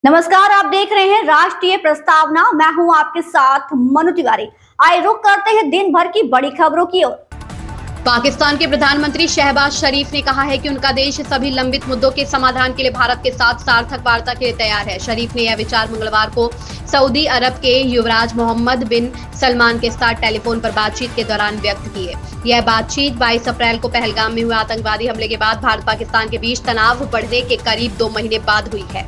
नमस्कार, आप देख रहे हैं राष्ट्रीय प्रस्तावना। मैं हूं आपके साथ मनु तिवारी। आइए रुक करते हैं दिन भर की बड़ी खबरों की ओर। पाकिस्तान के प्रधानमंत्री शहबाज शरीफ ने कहा है कि उनका देश सभी लंबित मुद्दों के समाधान के लिए भारत के साथ सार्थक वार्ता के लिए तैयार है। शरीफ ने यह विचार मंगलवार को सऊदी अरब के युवराज मोहम्मद बिन सलमान के साथ टेलीफोन पर बातचीत के दौरान व्यक्त किए। यह बातचीत 22 अप्रैल को पहलगाम में हुए आतंकवादी हमले के बाद भारत पाकिस्तान के बीच तनाव बढ़ने के करीब 2 महीने बाद हुई है।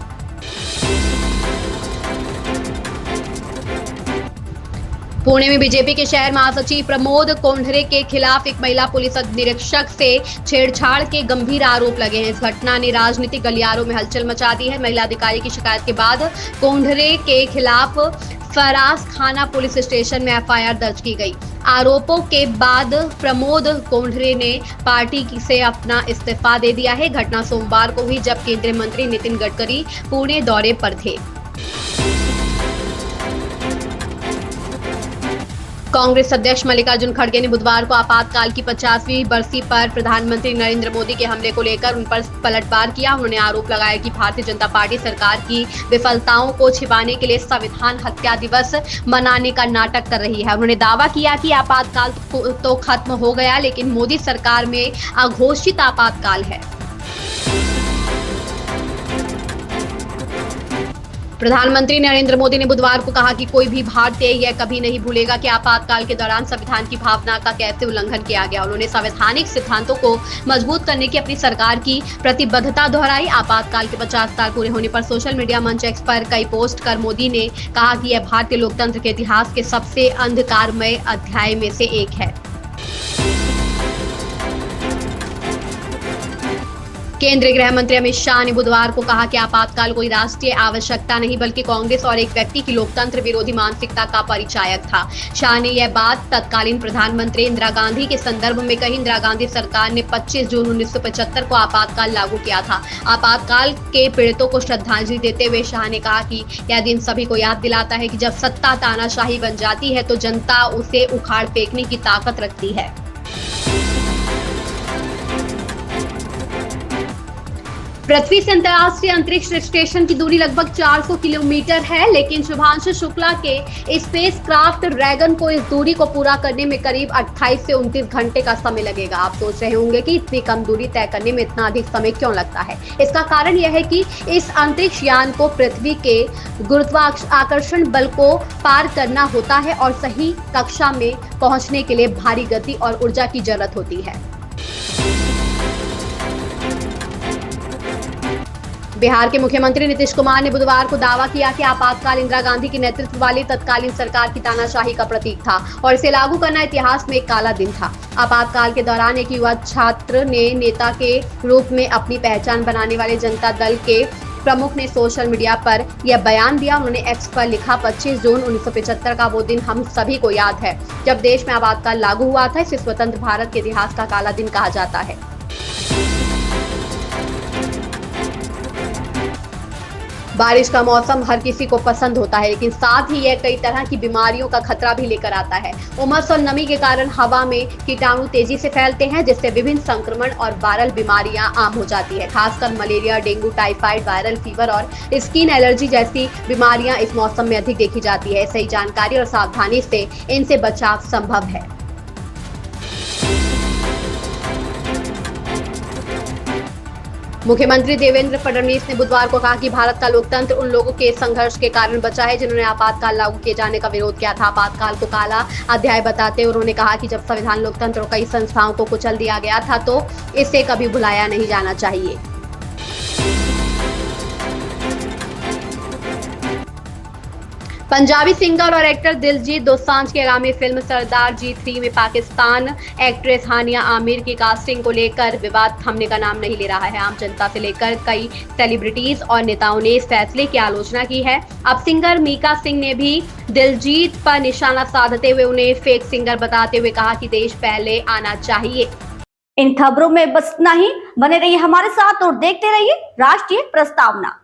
पुणे में बीजेपी के शहर महासचिव प्रमोद कोंढरे के खिलाफ एक महिला पुलिस निरीक्षक से छेड़छाड़ के गंभीर आरोप लगे हैं। इस घटना ने राजनीतिक गलियारों में हलचल मचा दी है। महिला अधिकारी की शिकायत के बाद कोंढरे के खिलाफ फरास खाना पुलिस स्टेशन में एफआईआर दर्ज की गई। आरोपों के बाद प्रमोद कोंढरे ने पार्टी से अपना इस्तीफा दे दिया है। घटना सोमवार को हुई जब केंद्रीय मंत्री नितिन गडकरी पुणे दौरे पर थे। कांग्रेस अध्यक्ष मल्लिकार्जुन खड़गे ने बुधवार को आपातकाल की 50वीं बरसी पर प्रधानमंत्री नरेंद्र मोदी के हमले को लेकर उन पर पलटवार किया। उन्होंने आरोप लगाया कि भारतीय जनता पार्टी सरकार की विफलताओं को छिपाने के लिए संविधान हत्या दिवस मनाने का नाटक कर रही है। उन्होंने दावा किया कि आपातकाल तो खत्म हो गया, लेकिन मोदी सरकार में अघोषित आपातकाल है। प्रधानमंत्री नरेंद्र मोदी ने बुधवार को कहा कि कोई भी भारतीय यह कभी नहीं भूलेगा कि आपातकाल के दौरान संविधान की भावना का कैसे उल्लंघन किया गया। उन्होंने संवैधानिक सिद्धांतों को मजबूत करने की अपनी सरकार की प्रतिबद्धता दोहराई। आपातकाल के 50 साल पूरे होने पर सोशल मीडिया मंच एक्स पर कई पोस्ट कर मोदी ने कहा कि यह भारतीय लोकतंत्र के इतिहास के सबसे अंधकारमय अध्याय में से एक है। केंद्रीय गृह मंत्री अमित शाह ने बुधवार को कहा कि आपातकाल कोई राष्ट्रीय आवश्यकता नहीं बल्कि कांग्रेस और एक व्यक्ति की लोकतंत्र विरोधी मानसिकता का परिचायक था। शाह ने यह बात तत्कालीन प्रधानमंत्री इंदिरा गांधी के संदर्भ में कही। इंदिरा गांधी सरकार ने 25 जून 1975 को आपातकाल लागू किया था। आपातकाल के पीड़ितों को श्रद्धांजलि देते हुए शाह ने कहा कि यह दिन सभी को याद दिलाता है कि जब सत्ता तानाशाही बन जाती है तो जनता उसे उखाड़ फेंकने की ताकत रखती है। पृथ्वी से अंतर्राष्ट्रीय अंतरिक्ष स्टेशन की दूरी लगभग 400 किलोमीटर है, लेकिन शुभांशु शुक्ला के स्पेस क्राफ्ट ड्रैगन को इस दूरी को पूरा करने में करीब 28 से 29 घंटे का समय लगेगा। आप सोच रहे होंगे कि इतनी कम दूरी तय करने में इतना अधिक समय क्यों लगता है। इसका कारण यह है कि इस अंतरिक्ष यान को पृथ्वी के गुरुत्वाकर्षण बल को पार करना होता है और सही कक्षा में पहुंचने के लिए भारी गति और ऊर्जा की जरूरत होती है। बिहार के मुख्यमंत्री नीतीश कुमार ने बुधवार को दावा किया कि आपातकाल इंदिरा गांधी के नेतृत्व वाली तत्कालीन सरकार की तानाशाही का प्रतीक था और इसे लागू करना इतिहास में एक काला दिन था। आपातकाल के दौरान एक युवा छात्र ने नेता के रूप में अपनी पहचान बनाने वाले जनता दल के प्रमुख ने सोशल मीडिया पर यह बयान दिया। उन्होंने एक्स पर लिखा, 25 जून 1975 का वो दिन हम सभी को याद है जब देश में आपातकाल लागू हुआ था। इसे स्वतंत्र भारत के इतिहास का काला दिन कहा जाता है। बारिश का मौसम हर किसी को पसंद होता है, लेकिन साथ ही यह कई तरह की बीमारियों का खतरा भी लेकर आता है। उमस और नमी के कारण हवा में कीटाणु तेजी से फैलते हैं, जिससे विभिन्न संक्रमण और वायरल बीमारियां आम हो जाती है। खासकर malaria, dengue, typhoid, viral fever और स्किन एलर्जी जैसी बीमारियां इस मौसम में अधिक देखी जाती है। सही जानकारी और सावधानी से इनसे बचाव संभव है। मुख्यमंत्री देवेंद्र फडणवीस ने बुधवार को कहा कि भारत का लोकतंत्र उन लोगों के संघर्ष के कारण बचा है जिन्होंने आपातकाल लागू किए जाने का विरोध किया था। आपातकाल को काला अध्याय बताते हुए उन्होंने कहा कि जब संविधान, लोकतंत्र और कई संस्थाओं को कुचल दिया गया था तो इसे कभी भुलाया नहीं जाना चाहिए। पंजाबी सिंगर और एक्टर दिलजीत दोसांझ की आगामी फिल्म सरदार जी 3 में पाकिस्तान एक्ट्रेस हानिया आमिर की कास्टिंग को लेकर विवाद थमने का नाम नहीं ले रहा है। आम जनता से लेकर कई सेलिब्रिटीज और नेताओं ने इस फैसले की आलोचना की है। अब सिंगर मीका सिंह ने भी दिलजीत पर निशाना साधते हुए उन्हें फेक सिंगर बताते हुए कहा कि देश पहले आना चाहिए। इन खबरों में बस इतना ही। बने रहिए हमारे साथ और देखते रहिए राष्ट्रीय प्रस्तावना।